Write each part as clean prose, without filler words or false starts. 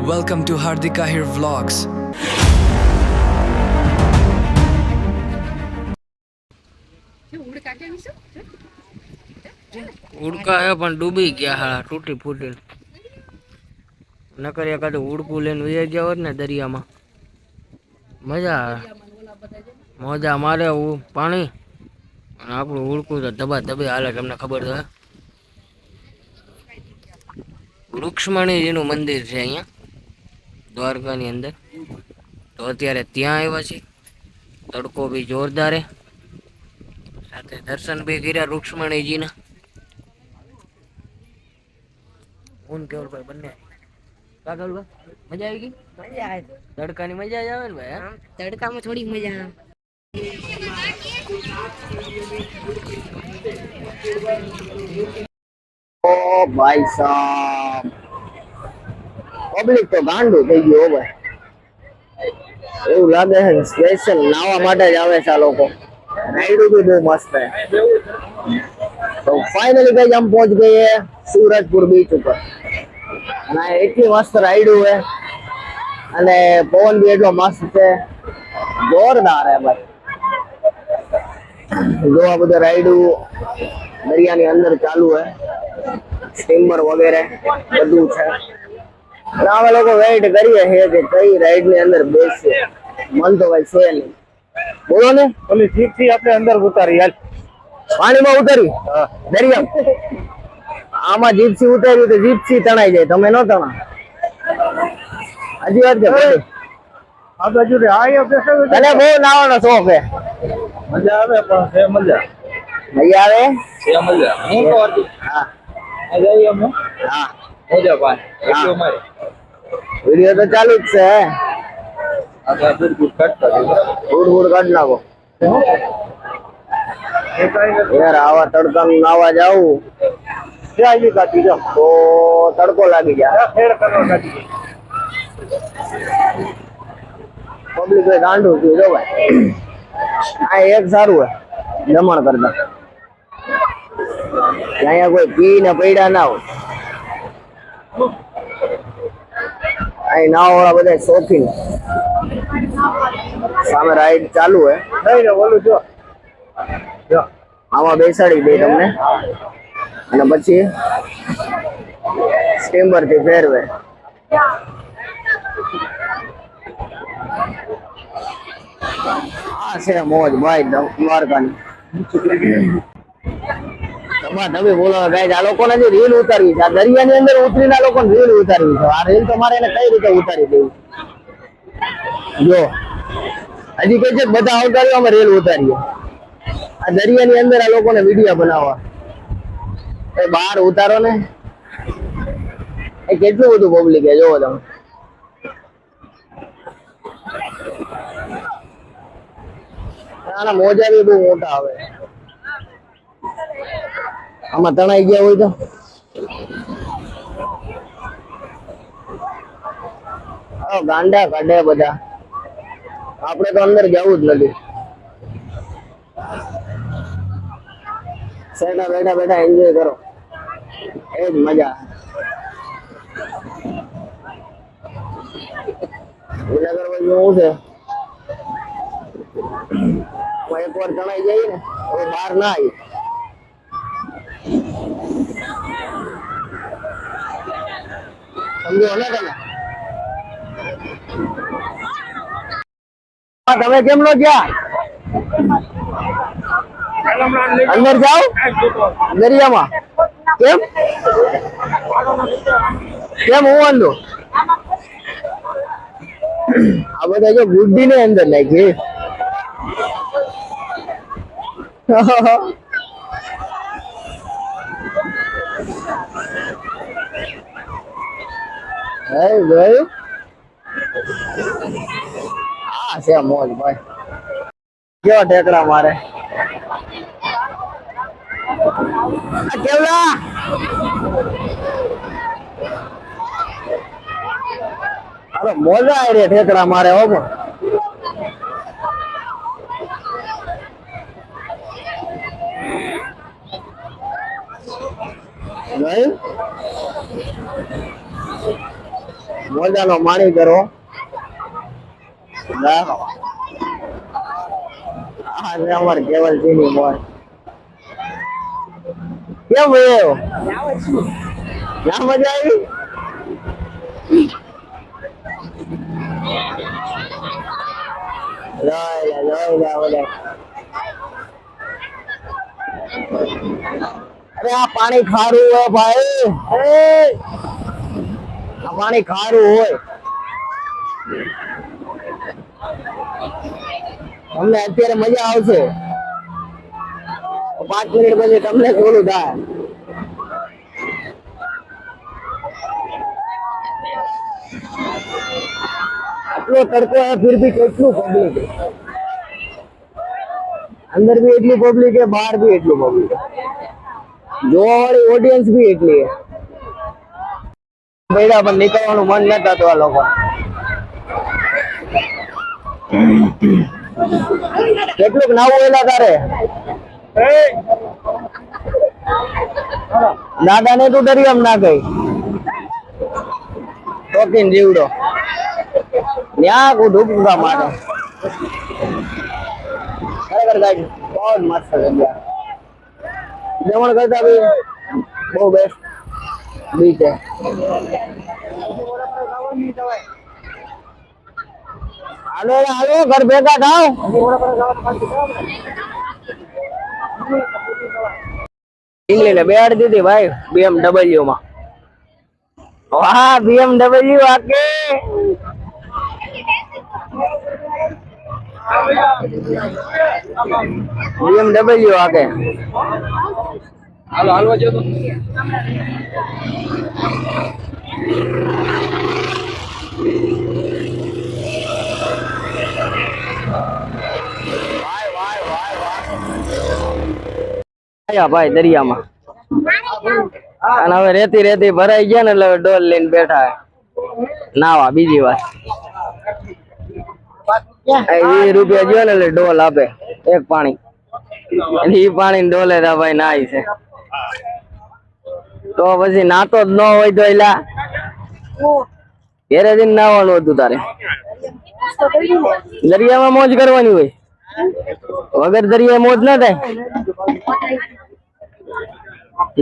Welcome to Hardika Ahir Vlogs. ઉડકા હે પણ ડૂબી ગયા હા તૂટી ફૂટી નકર એકાદ ઉડકું લઈને વહી ગયા હોત ને દરિયામાં મજા આવે મોજા મારે પાણી અને આપણું ઉડકું તો ધબા ધબે હાલે તમને ખબર છે વૃક્ષમણીજીનું મંદિર છે અહીંયા દ્વારકાની અંદર તો અત્યારે ત્યાં આવ્યા છે તડકો બી જોરદાર હે સાથે દર્શન બી કર્યા વૃક્ષમણીજીના ઊન કેવલ ભાઈ બંને કાગળ મજા આવી ગઈ મજા આવે તડકાની મજા જ આવે ને ભાઈ હા તડકામાં થોડી મજા આવે ओ भाई साहब पब्लिक तो गांडू થઈ ગયો ભાઈ એવું લાગે છે સ્પેશિયલ નાવા માટે જ આવે છે આ લોકો રાઈડ भी બહુ મસ્ત है तो फाइनली गाइस हम पहुंच गए हैं सूरजपुर बीच ઉપર અને એટલી મસ્ત રાઈડ है અને પવન भी એટલો મસ્ત છે જોરદાર है ભાઈ જો આ બધા રાઈડ દરિયાની અંદર ચાલુ है સ્ટીમર વગેરે બધું છે અને અમે લોકો વેઇટ કરીએ છીએ કે કઈ રાઈડ ની અંદર બેસીએ મન તો કઈ છે નહીં બોલો ને ઓલી જીપ થી આપણે અંદર ઉતારી હાલ પાણીમાં ઉતારી દરિયા આમાં જીપસી ઉતારી તો જીપસી તણાઈ જાય તમે ન તણા હજી વાત કે આ બાજુ રે આ તને બહુ નાવાનો શોખ છે મજા આવે પણ છે મજા મજા આવે છે મજા હું તો હા જઈએ અમે હા મજા પાય વિડિયો મારે વિડિયો તો ચાલુ જ છે આપણે બુડ કટ નાખો યાર આવા તડકામાં નાવા જાવું ક્યાં આવી કાઢી જાવ તો તડકો લાગી જાય ફેર કરવા કાઢી પબ્લિક એ ગાંડું થયું જો ભાઈ આ એક સારું હે જમણ કરતા અહીંયા કોઈ પી ને પૈડા ના હોય અહીં નાવા વાળા બધા શોખીન સામે રાઈડ ચાલુ હે નહીં બોલું જો આમાં બેસાડી દે તમને અને પછી સ્ટીમર થી ફેરવે આ છે મોજ ભાઈ દ્વારકાની તમે બોલો ગાઈસ આ લોકોને જે રીલ ઉતારવી છે આ દરિયાની અંદર ઉતરીને આ લોકોને રીલ ઉતારવી છે આ રીલ તમારે એને કઈ રીતે ઉતારી દેવી જો હજી કઈ છે બધા આવતારીઓ અમે રીલ ઉતારીએ આ દરિયાની અંદર આ લોકોને વિડીયો બનાવવા એ બહાર ઉતારો ને એ કેટલું બધું પબ્લિક છે જોવો તમે આના મોજા બી બહુ મોટા આવે આમાં તણાઈ ગયા હોય તો ગાંડા કાઢે બધા આપણે તો અંદર જવું જ નથી બેઠા બેઠા બેઠા એન્જોય કરો એ જ મજા વિનાગર બાજુ શું છે એકવાર તણાઈ જાય ને હવે બહાર ના આવી સમજો ને તમે કેમ નો ગયા અંદર જાઓ દરિયામાં કેમ કેમ હું વાંધો આ બધા જો બુદ્ધિ ને અંદર નાખી ભાઈ હા છે મોજ ભાઈ કેવા ટેકડા મારે કેવલા અરે મોજા આવી રે ઠેકડા મારે હો પણ નહીં મોજાનો માણી કરો. આ છે અમારે કેવલજીની મોજ. કેમ ભાઈ ના મજા આવી? અરે આ પાણી ખારું હોય ભાઈ. આ પાણી ખારું હોય. તમને અત્યારે મજા આવશે. 5 મિનિટ પછી તમને થોડું થાય. આટલો તડકો है फिर भी કેટલું પબ્લિક है. अंदर भी એટલી પબ્લિક है, બહાર भी એટલું પબ્લિક है. જોવા વાળી ઓડિયન્સ भी એટલી है. બેડા પણ નીકળવાનું મન નતા તો આ લોકો. કેટલુંક નાવું એલા તારે? દાદા ને તું દરિયામ ના ગઈ? શોખીન જીવડો ન્યા ડૂબવા માટે. ખરેખર ગાઈડ બહુ મસ્ત જગ્યા. જમણ કરતા બી બહુ બેસ્ટ બીચ છે. હાલો હાલો ઘર ભેગા થાવ. ઇંગ્લિશ બેહાડી દીધી ભાઈ BMW માં. વાહ BMW આકે. BMW આકે. હાલો હાલવા જો તો. ભાઈ દરિયામાં અને હવે રેતી રેતી ભરાઈ ગયા ને એટલે ડોલ લઈને બેઠા નાવા. બીજી વાર 20 રૂપિયા જો ને એટલે ડોલ આપે એક પાણી. એ પાણી ડોલે ભાઈ નાઈ છે. તો પછી નાતો જ ન હોય તો એલા ઘેરે જઈને નાવાનું હતું તારે. દરિયામાં મોજ કરવાની હોય. વગર દરિયા મોજ ના થાય.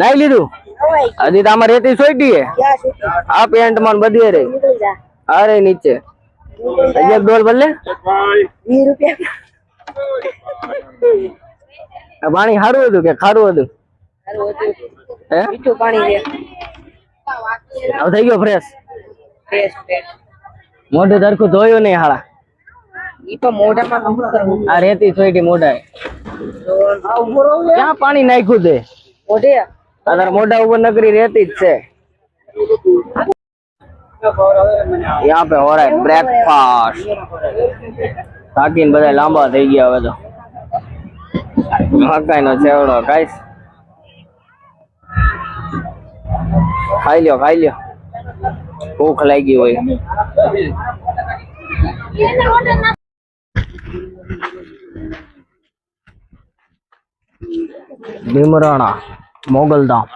નાઈ લીધું? હજી તો આમાં રેતી સોઈટી હે. આ પેન્ટ માં બધી રે. અરે નીચે એક ડોલ બદલે 20 રૂપિયા. પાણી સારું હતું કે ખારું હતું? હે મીઠું પાણી છે. હવે થઈ ગયો ફ્રેશ. મોઢું ધરખું ધોયું નહીં હાળા. ઈ તો મોઢામાં શું કરવું? આ રેતી સોઈટી મોઢા. ક્યાં પાણી નાખ્યું તે મોઢે? તારા મોઢા ઉપર નકરી રેતી જ છે. यहाँ पे हो रहा है ब्रेकफास्ट. થાકીને બધા લાંબા થઈ ગયા હવે તો. મકાઈ નો ચેવડો ગાઈસ. ખાઈ લ્યો ખાઈ લ્યો. ભૂખ લાગી હોય. ભીમરાણા મોગલધામ.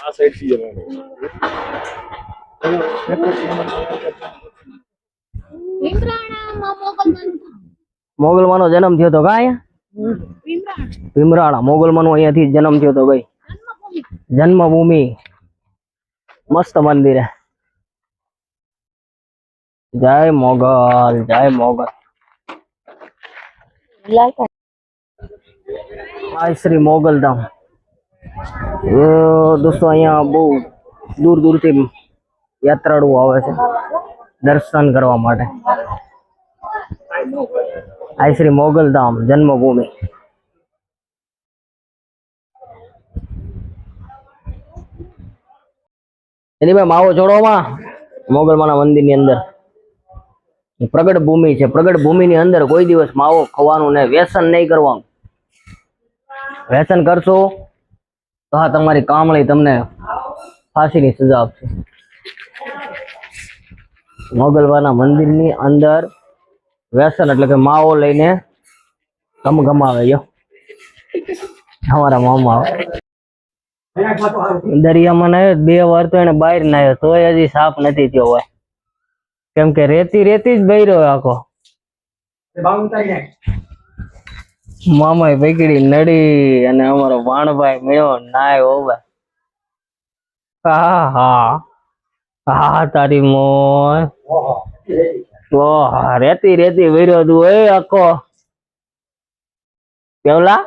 મોગલમાં નો જન્મ થયો તો કા? ભીમરાણા મોગલમાં નો અહીંયાથી જન્મ થયો તો ભાઈ. જન્મભૂમિ. મસ્ત મંદિર હે. જય મોગલ જય મોગલ. આ શ્રી મોગલધામ. દોસ્તો અહીંયા બહુ દૂર દૂર થી યાત્રાળુઓ આવે છે દર્શન કરવા માટે. આ શ્રી મોગલધામ જન્મભૂમિ. એની ભાઈ માવો જોડવામાં મોગલમાના મંદિર ની અંદર પ્રગટ ભૂમિ છે. પ્રગટ ભૂમિ ની અંદર કોઈ દિવસ માવો ખવાનું ને વ્યસન નહીં કરવાનું. વ્યસન કરશો તો હા તમારી કામળી તમને ફાંસીની સજા આપશે. મોગલવાના મંદિર ની અંદર વ્યસન એટલે કે માવો લઈને ગમગમાવે. યો અમારા મામા આવે દરિયામાં ને 2 વાર તો એને બહાર નાયો તોય હજી સાફ નથી થયો હોય. કેમ કે રેતી રેતી જ બૈરો આખો મામા પકડી નડી અને અમારો વાણભાઈ મેળો નાય હોવે હા હા હા તારી મોય ઓહ રેતી રેતી બૈરો તું એ આખો કેવલા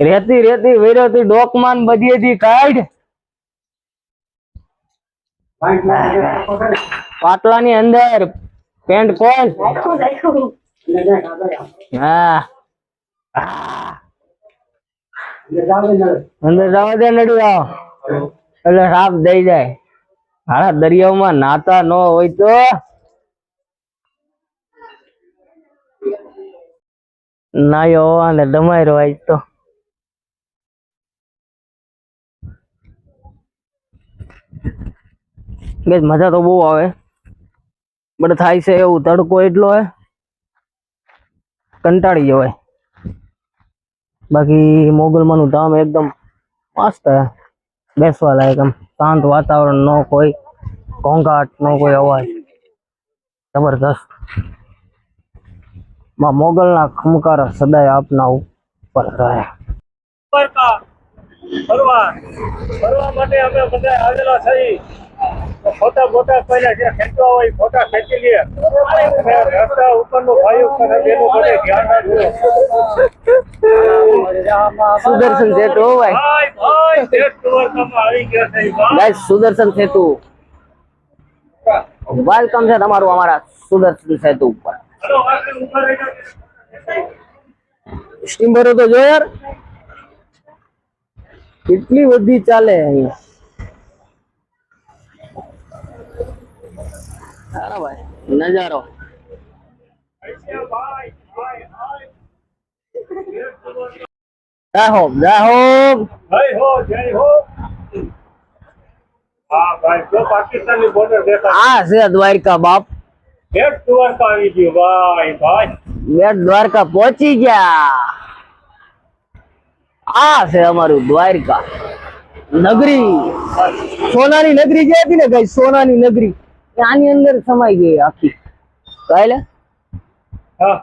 રેતી રેતી બૈરો તું ડોકમાન બધીએથી કાઢ પાટલાની અંદર પેન્ટ ખોલ હા અંદર જવા દે નડ્યું આવ એટલે સાપ દઈ જાય હારા દરિયામાં નાતા ન હોય તો નાયો અને દમાયરો આજ તો મજા તો બહુ આવે બટ થાય છે એવું તડકો એટલો હે કંટાળી જવાય બાકી મોગલમાં નું ધામ એકદમ મસ્ત હે બેસવા લાયક એમ શાંત વાતાવરણ નો કોઈ ઘોંઘાટ નો કોઈ અવાજ જબરદસ્ત માં મોગલના ખમકારા સદાય આપના ઉપર રહે ફરવા માટે અમે બધા આવેલા છીએ ફોટા ફોટા પહેલા જે ખેંચવા હોય ફોટા ખેંચી લઈએ રસ્તા ઉપરનું ભાઈ ઉપર બેનું બધે ધ્યાન રાખજો સુદર્શન સેતુ હો ભાઈ ભાઈ દેશ દ્વારકામાં આવી ગયા છે ગાઈસ સુદર્શન સેતુ વેલકમ છે તમારું અમારા સુદર્શન સેતુ ઉપર સ્ટીમરો તો જો યાર કેટલી બધી ચાલે અહીંયા સારા ભાઈ નજારો જય હો જય હો જય હો હા ભાઈ જો પાકિસ્તાનની બોર્ડર દેખાય આ છે દ્વારકા બાપ બેટ દ્વારકા આવી ગયું ભાઈ ભાઈ બેટ દ્વારકા પહોંચી ગયા આ છે અમારું દ્વારકા નગરી સોનાની નગરી જે હતી ને ગઈ સોનાની નગરી આની અંદર સમાઈ ગઈ આખી કાલે હા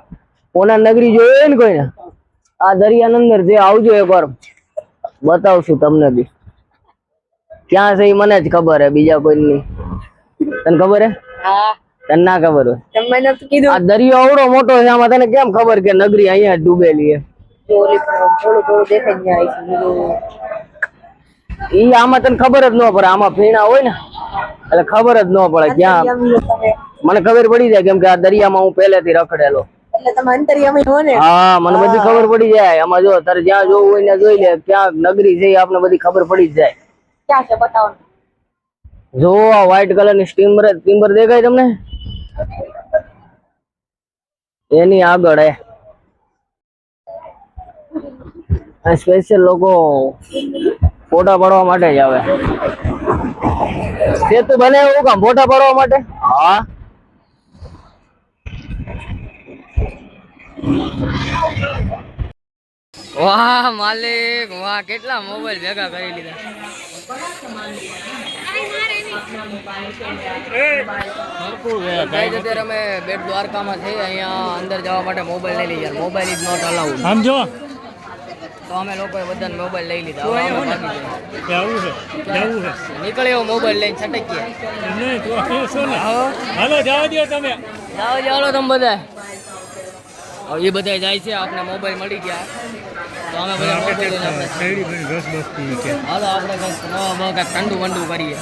સોના નગરી જોઈએ ને કોઈને આ દરિયાની અંદર જે આવજો એકવાર બતાવશું તમને બી ક્યાં છે એ મને જ ખબર હે બીજા કોઈ નહીં તને ખબર હે તને ના ખબર હોય આ દરિયો આવડો મોટો છે આમાં તને કેમ ખબર કે નગરી અહીંયા જ ડૂબેલી છે ઈ આમાં તને ખબર જ ન પડે આમાં ભીણા હોય ને એટલે ખબર જ ન પડે ક્યાં મને ખબર પડી જાય કેમ કે આ દરિયામાં હું પહેલેથી રખડેલો હા મને બધી ખબર પડી જાય આમાં જો તારે જ્યાં જોવું હોય ત્યાં જોઈ લે ક્યાં નગરી છે આપણે બધી ખબર પડી જ જાય જો આ વ્હાઈટ કલર ની સ્ટીમર દેખાય તમને એની આગળ હે સ્પેશિયલ લોકો ફોટા પાડવા માટે જ આવે સેતુ બને એવું કામ ફોટા પાડવા માટે હા વાહ માલિક વાહ કેટલા મોબાઈલ ભેગા કરી લીધા અત્યારે અમે બેટ દ્વારકામાં છે અહીંયા અંદર જવા માટે મોબાઈલ લઈ લીધા મોબાઈલ ઇઝ નોટ અલાઉડ સમજો તો અમે લોકોએ બધા મોબાઈલ લઈ લીધા નીકળ્યો મોબાઈલ લઈને છટકીએ હાલો જવા દો તમે જાઓ તમે બધા એ બધા જાય છે આપણે મોબાઈલ મળી ગયા તો અમે બધા મોબાઈલ લઈને હાલો આપણે કંઈક ઠંડુ વંડુ કરીએ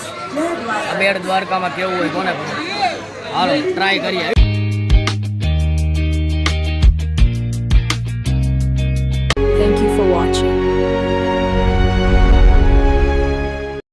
આ બેટ દ્વારકામાં કેવું હોય કોને ખબર હાલો ટ્રાય કરીએ